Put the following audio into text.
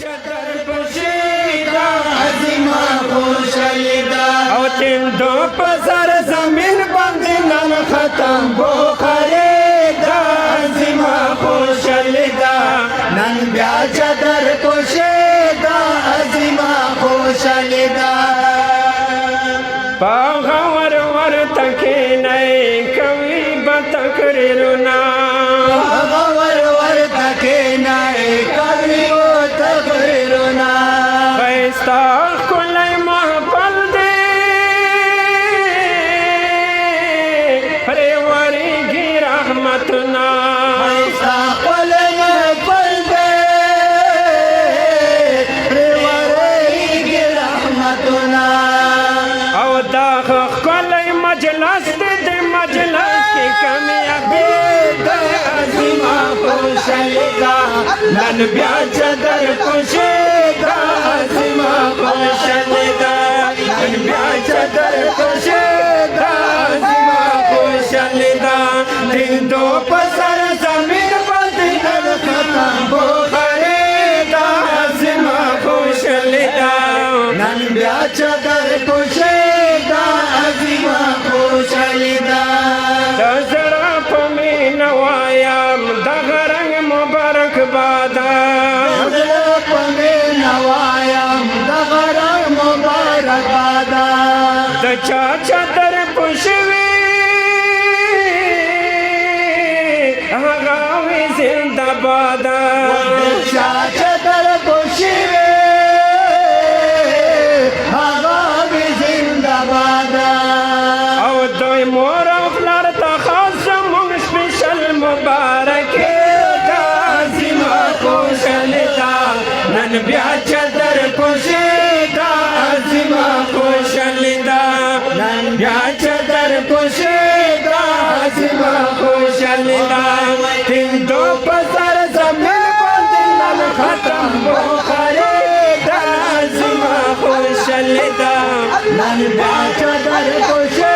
چدر پوشیدا عظیما خوشلیدا او تندو پسر زمین باندې نن ختم بخاریدا عظیما خوشلیدا نن بیا چدر پوشیدا عظیما خوشلیدا باغور ور تکینای کوي بتکریرنا باغور ور تکینای کوي بتکریرنا پیستا کولای محفل دی پروريږي رحمتنا پیستا کولای محفل دی پروريږي رحمتنا او دا خلای مجلس دې مجلس کې کامیابی د عظیما خوشلیدا نن بیا چدر پوشیدا عظیما خوشلیدا نن بیا چدر پوشیدا عظیما خوشلیدا تندو پسر زمین باندې نن ختم بخاریدا عظیما خوشلیدا نن بیا چدر پوشیدا عظیما خوشلیدا دزړه په مینه وایم دغه رنګ مبارک بادا دزړه په مینه وایم دغه رنګ مبارک بادا د چا چدر پوشوي هغه وي زنده بادا د چا چدر پوشوي مور او پلار ته خاص مونږ سپیشل مبارک دا عظیما خوشلیدا نن بیا چدر پوشیدا عظیما خوشلیدا نن بیا چدر پوشیدا عظیما خوشلیدا تندو پسر زمین باندې نن ختم بخاریدا عظیما خوشلیدا نن بیا چدر پوشیدا